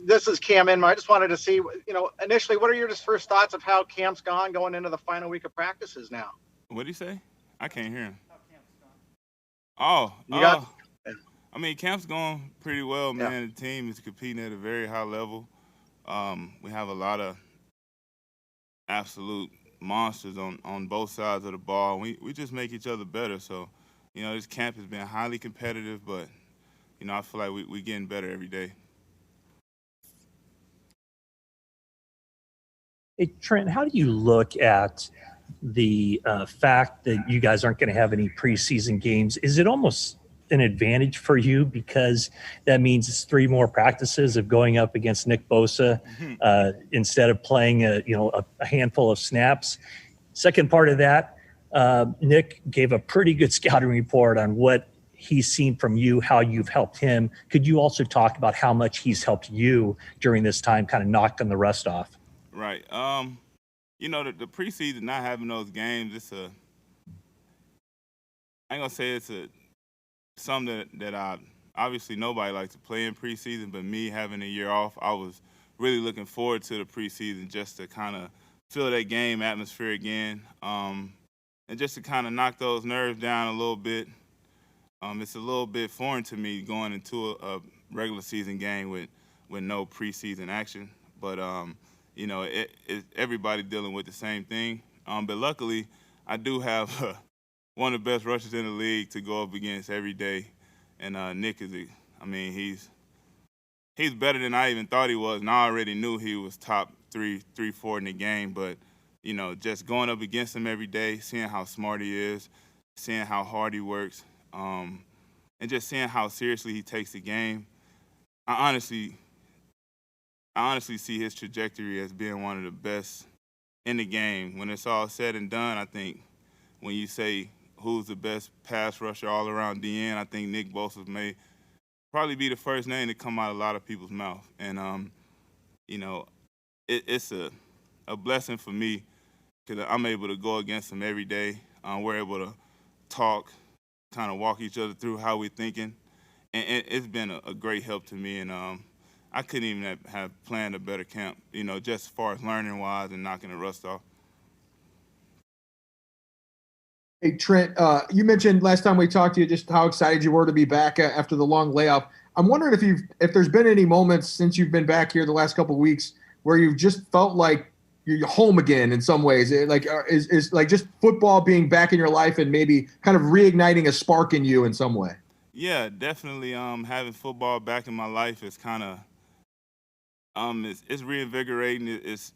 this is Cam Inman. I just wanted to see, initially, what are your just first thoughts of how Cam's gone going into the final week of practices now? What did he say? I can't hear him. Oh, You got, I mean, camp's going pretty well, yeah, man. The team is competing at a very high level. We have a lot of absolute monsters on both sides of the ball. We just make each other better. So, this camp has been highly competitive, but, I feel like we getting better every day. Hey, Trent, how do you look at the fact that you guys aren't going to have any preseason games? Is it almost an advantage for you because that means it's 3 more practices of going up against Nick Bosa instead of playing a handful of snaps? Second part of that, Nick gave a pretty good scouting report on what he's seen from you, how you've helped him. Could you also talk about how much he's helped you during this time, kind of knocking the rust off? Right. The preseason, not having those games, I ain't gonna say it's something that I obviously nobody likes to play in preseason, but me having a year off, I was really looking forward to the preseason just to kind of feel that game atmosphere again, and just to kind of knock those nerves down a little bit. It's a little bit foreign to me going into a regular season game with no preseason action, but everybody dealing with the same thing. But luckily, I do have one of the best rushers in the league to go up against every day, and Nick he's better than I even thought he was, and I already knew he was top 3, 4 in the game. But just going up against him every day, seeing how smart he is, seeing how hard he works, and just seeing how seriously he takes the game, I honestly see his trajectory as being one of the best in the game. When it's all said and done, I think when you say who's the best pass rusher all around DN, I think Nick Bosa may probably be the first name to come out of a lot of people's mouth. And, it's a blessing for me because I'm able to go against him every day. We're able to talk, kind of walk each other through how we're thinking. And it's been a great help to me. And I couldn't even have planned a better camp, just as far as learning-wise and knocking the rust off. Hey, Trent, you mentioned last time we talked to you just how excited you were to be back after the long layoff. I'm wondering if there's been any moments since you've been back here the last couple of weeks where you've just felt like you're home again in some ways, is like just football being back in your life and maybe kind of reigniting a spark in you in some way. Yeah, definitely. Having football back in my life is kind of it's reinvigorating. It's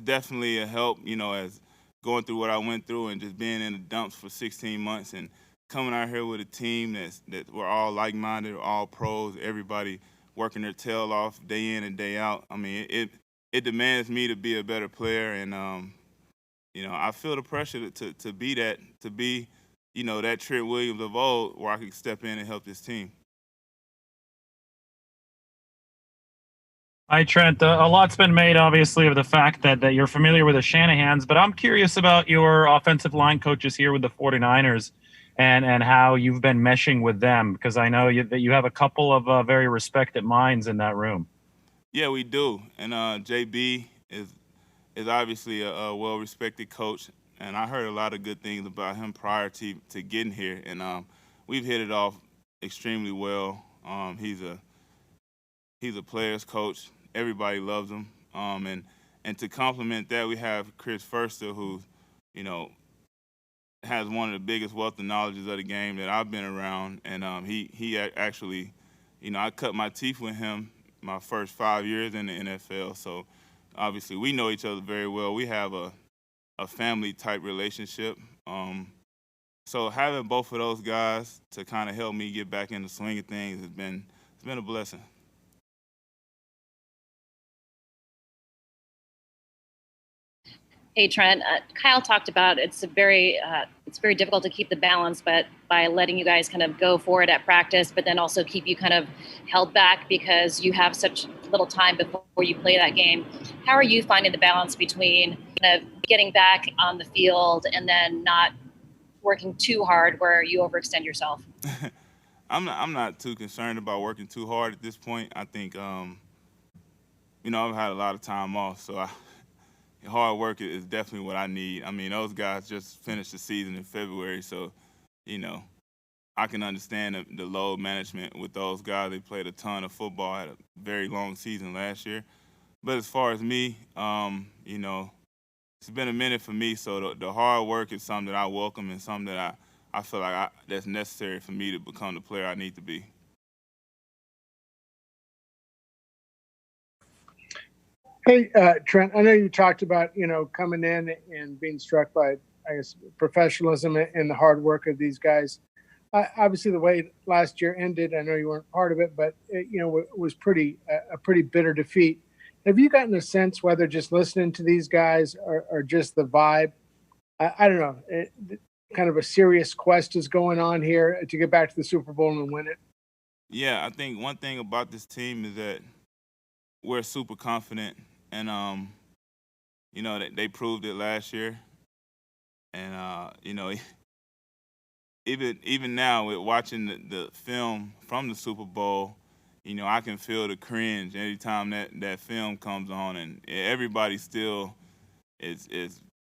definitely a help, as going through what I went through and just being in the dumps for 16 months and coming out here with a team that we're all like-minded, all pros, everybody working their tail off day in and day out. I mean, it demands me to be a better player, and I feel the pressure to be that, that Trent Williams of old where I could step in and help this team. Hi, Trent. A lot's been made, obviously, of the fact that you're familiar with the Shanahans, but I'm curious about your offensive line coaches here with the 49ers and how you've been meshing with them, because I know that you have a couple of very respected minds in that room. Yeah, we do. And JB is obviously a well-respected coach, and I heard a lot of good things about him prior to getting here, and we've hit it off extremely well. He's a player's coach. Everybody loves him. And to complement that, we have Chris Furster, who, has one of the biggest wealth of knowledges of the game that I've been around. And he actually, I cut my teeth with him my first 5 years in the NFL. So obviously we know each other very well. We have a family-type relationship. So having both of those guys to kind of help me get back in the swing of things it's been a blessing. Hey, Trent. Kyle talked about it's very difficult to keep the balance, but by letting you guys kind of go for it at practice, but then also keep you kind of held back because you have such little time before you play that game. How are you finding the balance between kind of getting back on the field and then not working too hard where you overextend yourself? I'm not too concerned about working too hard at this point. I think I've had a lot of time off, so hard work is definitely what I need. I mean, those guys just finished the season in February, so you know, I can understand the load management with those guys. They played a ton of football, had a very long season last year. But as far as me, it's been a minute for me, so the hard work is something that I welcome and something that I feel like that's necessary for me to become the player I need to be. Hey, Trent, I know you talked about, coming in and being struck by, I guess, professionalism and the hard work of these guys. Obviously, the way last year ended, I know you weren't part of it, but it, was a pretty bitter defeat. Have you gotten a sense whether just listening to these guys or just the vibe? I don't know. Kind of a serious quest is going on here to get back to the Super Bowl and win it. Yeah, I think one thing about this team is that we're super confident, and they proved it last year, and even now with watching the film from the Super Bowl, I can feel the cringe every time that film comes on, and everybody still is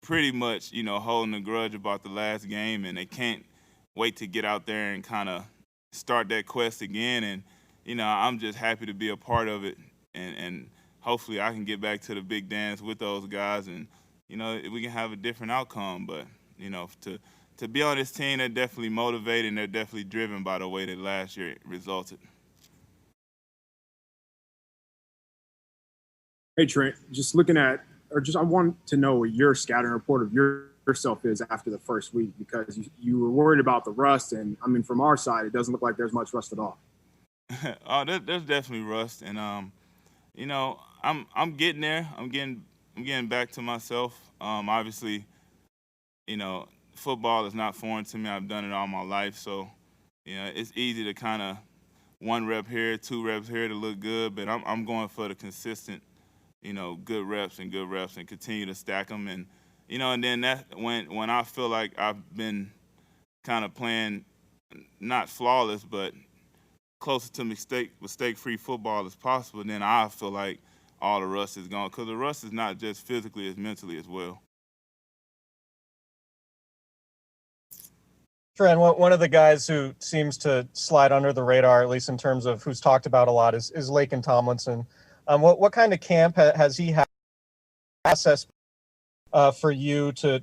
pretty much holding a grudge about the last game, and they can't wait to get out there and kind of start that quest again. And I'm just happy to be a part of it, and hopefully I can get back to the big dance with those guys, and we can have a different outcome. But to be on this team, they're definitely motivated and they're definitely driven by the way that last year resulted. Hey Trent, just looking at, I want to know what your scouting report of yourself is after the first week, because you were worried about the rust, and I mean from our side, it doesn't look like there's much rust at all. Oh, there's definitely rust, and I'm getting there. I'm getting back to myself. Obviously, football is not foreign to me. I've done it all my life, so it's easy to kind of one rep here, two reps here to look good, but I'm going for the consistent, good reps and continue to stack them, and and then that when I feel like I've been kind of playing not flawless, but closer to mistake-free football as possible, then I feel like all the rust is gone, because the rust is not just physically, it's mentally as well. Trent, one of the guys who seems to slide under the radar, at least in terms of who's talked about a lot, is Laken Tomlinson. What kind of camp has he had process for you to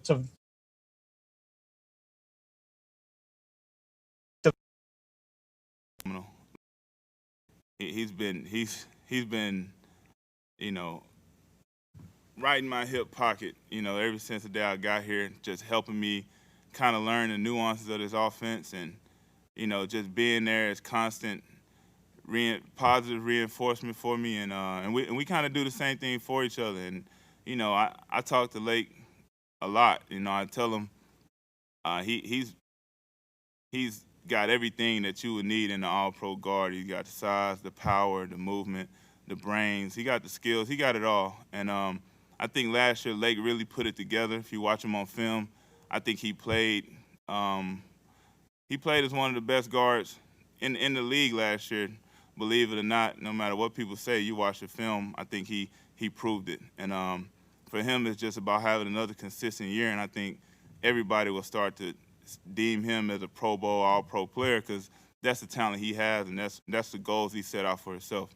He's been right in my hip pocket, ever since the day I got here, just helping me kind of learn the nuances of this offense, and just being there is constant positive reinforcement for me, and we kind of do the same thing for each other. And I talk to Lake a lot. I tell him he's got everything that you would need in an all-pro guard. He's got the size, the power, the movement, the brains. He got the skills. He got it all. And I think last year Lake really put it together. If you watch him on film, I think he played as one of the best guards in the league last year. Believe it or not, no matter what people say, you watch the film, I think he proved it. And for him, it's just about having another consistent year, and I think everybody will start to deem him as a Pro Bowl, All-Pro player, because that's the talent he has, and that's the goals he set out for himself.